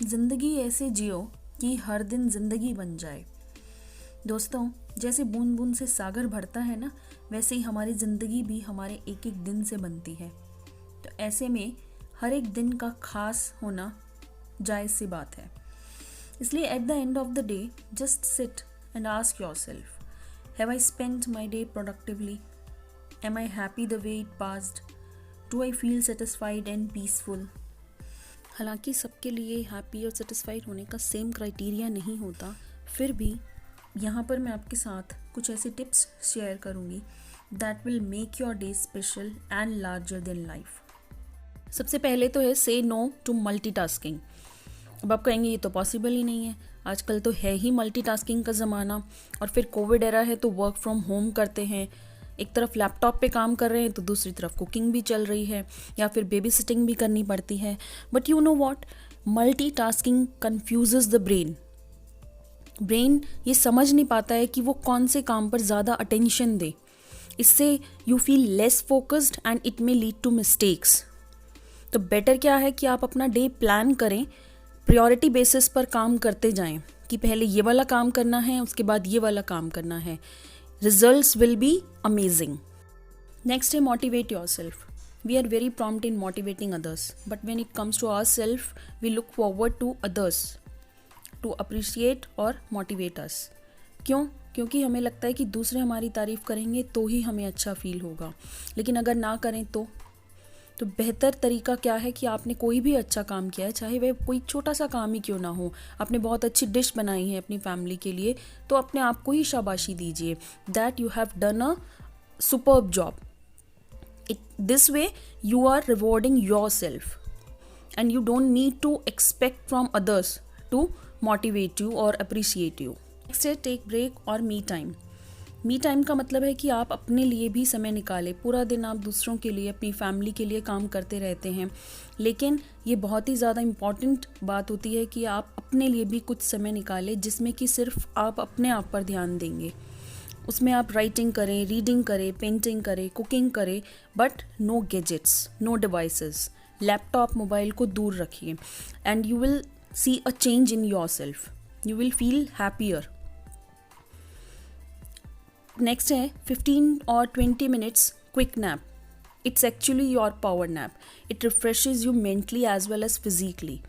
ज़िंदगी ऐसे जियो कि हर दिन ज़िंदगी बन जाए। दोस्तों, जैसे बूंद बूंद से सागर भरता है ना, वैसे ही हमारी ज़िंदगी भी हमारे एक एक दिन से बनती है। तो ऐसे में हर एक दिन का खास होना जायज़ सी बात है। इसलिए at the end of the day just sit and ask yourself, have I spent my day productively? Am I happy the way it passed? Do I feel satisfied and peaceful? हालांकि सबके लिए हैप्पी और satisfied होने का same criteria नहीं होता, फिर भी यहाँ पर मैं आपके साथ कुछ ऐसे टिप्स शेयर करूँगी that will make your day special and larger than life. सबसे पहले तो है से नो टू मल्टीटास्किंग। अब आप कहेंगे ये तो पॉसिबल ही नहीं है, आजकल तो है ही मल्टीटास्किंग का ज़माना, और फिर कोविड एरा है तो वर्क फ्रॉम होम करते हैं। एक तरफ लैपटॉप पे काम कर रहे हैं तो दूसरी तरफ कुकिंग भी चल रही है या फिर बेबी सिटिंग भी करनी पड़ती है। But you know what, multitasking confuses the brain ये समझ नहीं पाता है कि वो कौन से काम पर ज़्यादा अटेंशन दे। इससे you feel less focused and it may lead to mistakes. तो बेटर क्या है कि आप अपना डे प्लान करें, प्रायोरिटी बेसिस पर काम करते जाएं कि पहले ये वाला काम करना है, उसके बाद ये वाला काम करना है। Results will be amazing. Next है motivate yourself. We are very prompt in motivating others, but when it comes to ourselves, we look forward to others to appreciate और motivate us. क्यों? क्योंकि हमें लगता है कि दूसरे हमारी तारीफ करेंगे तो ही हमें अच्छा फील होगा, लेकिन अगर ना करें तो बेहतर तरीका क्या है कि आपने कोई भी अच्छा काम किया है, चाहे वह कोई छोटा सा काम ही क्यों ना हो, आपने बहुत अच्छी डिश बनाई है अपनी फैमिली के लिए, तो अपने आप को ही शाबाशी दीजिए that you have done a superb job. This way you are rewarding yourself and you don't need to expect from others to motivate you और अप्रिशिएट यू। नेक्स्ट है टेक ब्रेक और मी टाइम। मी टाइम का मतलब है कि आप अपने लिए भी समय निकालें। पूरा दिन आप दूसरों के लिए, अपनी फैमिली के लिए काम करते रहते हैं, लेकिन ये बहुत ही ज़्यादा इम्पॉर्टेंट बात होती है कि आप अपने लिए भी कुछ समय निकालें जिसमें कि सिर्फ आप अपने आप पर ध्यान देंगे। उसमें आप राइटिंग करें, रीडिंग करें, पेंटिंग करें, कुकिंग करें, but no gadgets, no devices. Laptop, mobile को दूर रखिए and you will see a change in yourself, you will feel happier. Next है 15 और 20 minutes quick nap. It's actually your power nap. It refreshes you mentally as well as physically.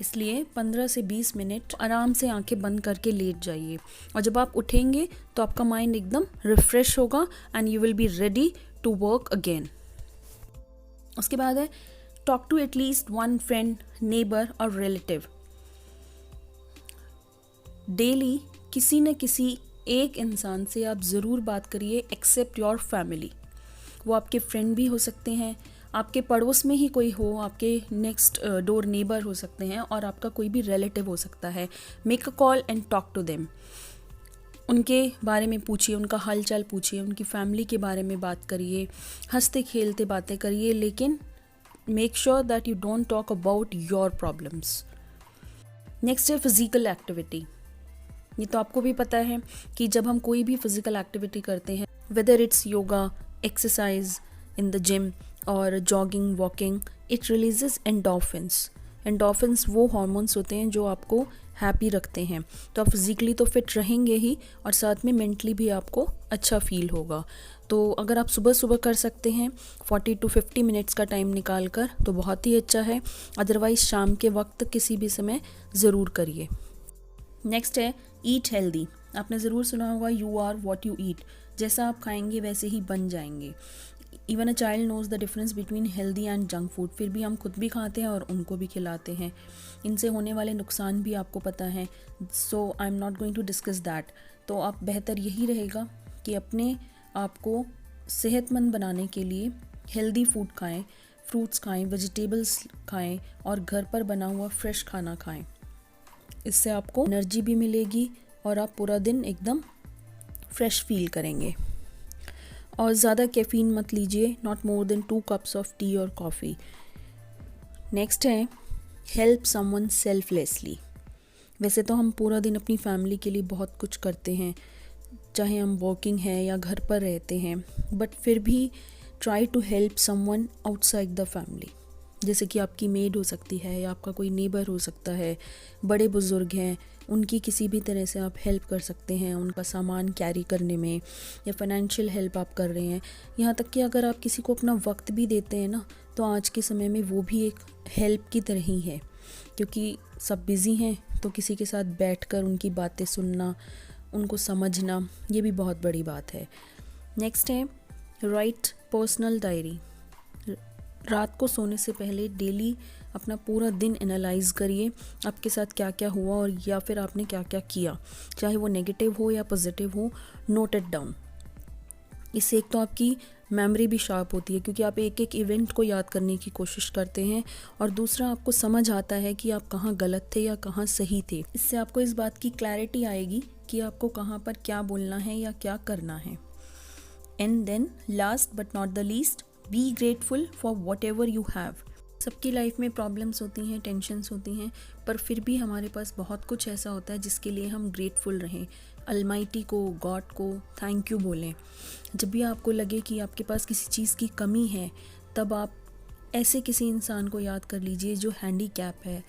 इसलिए 15 से 20 minute आराम से आंखें बंद करके late जाइए, और जब आप उठेंगे तो आपका माइंड एकदम रिफ्रेश होगा and you will be ready to work again. उसके बाद है talk to at least one friend, neighbour और रिलेटिव। डेली किसी न किसी एक इंसान से आप ज़रूर बात करिए एक्सेप्ट योर फैमिली। वो आपके फ्रेंड भी हो सकते हैं, आपके पड़ोस में ही कोई हो, आपके नेक्स्ट डोर नेबर हो सकते हैं, और आपका कोई भी रिलेटिव हो सकता है। Make a call and talk to them. उनके बारे में पूछिए, उनका हाल चाल पूछिए, उनकी फैमिली के बारे में बात करिए, हंसते खेलते बातें करिए, लेकिन make sure that you don't talk about your problems. Next है फिजिकल एक्टिविटी। ये तो आपको भी पता है कि जब हम कोई भी फिजिकल एक्टिविटी करते हैं, whether it's yoga, exercise in the gym और jogging, walking, it releases endorphins. Endorphins वो हार्मोन्स होते हैं जो आपको हैप्पी रखते हैं। तो आप फिजिकली तो फिट रहेंगे ही, और साथ में मेंटली भी आपको अच्छा फील होगा। तो अगर आप सुबह सुबह कर सकते हैं 40 to 50 मिनट्स का टाइम निकाल कर, तो बहुत ही अच्छा है। अदरवाइज शाम के वक्त किसी भी समय ज़रूर करिए। नेक्स्ट है ईट हेल्दी। आपने ज़रूर सुना होगा you are what you eat. जैसा आप खाएंगे वैसे ही बन जाएंगे। Even a child knows the difference between healthy and junk food. फिर भी हम खुद भी खाते हैं और उनको भी खिलाते हैं। इनसे होने वाले नुकसान भी आपको पता है, so I am not going to discuss that. तो आप बेहतर यही रहेगा कि अपने आप को सेहतमंद बनाने के लिए हेल्दी फूड खाएँ, फ्रूट्स खाएँ, वेजिटेबल्स खाएँ, और घर पर बना हुआ फ्रेश खाना खाएँ। इससे आपको एनर्जी भी मिलेगी और आप पूरा दिन एकदम फ्रेश फील करेंगे। और ज़्यादा कैफ़ीन मत लीजिए, not more than 2 cups of T और कॉफ़ी। नेक्स्ट है हेल्प समवन सेल्फलेसली। वैसे तो हम पूरा दिन अपनी फैमिली के लिए बहुत कुछ करते हैं, चाहे हम वर्किंग हैं या घर पर रहते हैं, बट फिर भी try to help someone outside the family. जैसे कि आपकी मेड हो सकती है या आपका कोई नेबर हो सकता है, बड़े बुज़ुर्ग हैं, उनकी किसी भी तरह से आप हेल्प कर सकते हैं, उनका सामान कैरी करने में, या फाइनेंशियल हेल्प आप कर रहे हैं। यहाँ तक कि अगर आप किसी को अपना वक्त भी देते हैं ना, तो आज के समय में वो भी एक हेल्प की तरह ही है, क्योंकि सब बिज़ी हैं, तो किसी के साथ बैठकर उनकी बातें सुनना, उनको समझना, ये भी बहुत बड़ी बात है। नेक्स्ट है राइट पर्सनल डायरी। रात को सोने से पहले डेली अपना पूरा दिन एनालाइज करिए, आपके साथ क्या क्या हुआ और या फिर आपने क्या क्या किया, चाहे वो नेगेटिव हो या पॉजिटिव हो, नोट इट डाउन। इससे एक तो आपकी मेमोरी भी शार्प होती है, क्योंकि आप एक एक इवेंट को याद करने की कोशिश करते हैं, और दूसरा आपको समझ आता है कि आप कहाँ गलत थे या कहाँ सही थे। इससे आपको इस बात की क्लैरिटी आएगी कि आपको कहाँ पर क्या बोलना है या क्या करना है। And then last but not the least, be grateful for whatever you have. सबकी लाइफ में प्रॉब्लम्स होती हैं, टेंशन्स होती हैं, पर फिर भी हमारे पास बहुत कुछ ऐसा होता है जिसके लिए हम ग्रेटफुल रहें। अलमाइटी को, गॉड को थैंक यू बोलें। जब भी आपको लगे कि आपके पास किसी चीज़ की कमी है, तब आप ऐसे किसी इंसान को याद कर लीजिए जो हैंडीकैप है,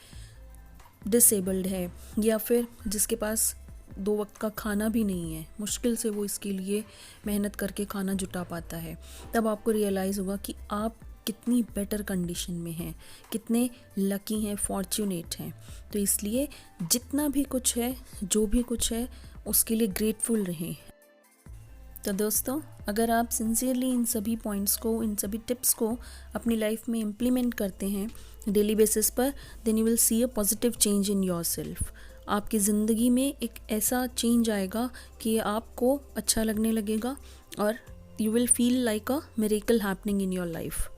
डिसेबल्ड है, या फिर जिसके पास 2 वक्त का खाना भी नहीं है, मुश्किल से वो इसके लिए मेहनत करके खाना जुटा पाता है। तब आपको रियलाइज़ होगा कि आप कितनी बेटर कंडीशन में हैं, कितने लकी हैं, फॉर्च्यूनेट हैं। तो इसलिए जितना भी कुछ है, जो भी कुछ है, उसके लिए ग्रेटफुल रहें। तो दोस्तों, अगर आप सिंसियरली इन सभी पॉइंट्स को, इन सभी टिप्स को अपनी लाइफ में इम्प्लीमेंट करते हैं डेली बेसिस पर, then you will see a positive change in yourself. आपकी ज़िंदगी में एक ऐसा चेंज आएगा कि आपको अच्छा लगने लगेगा और you will feel like a miracle happening in your life.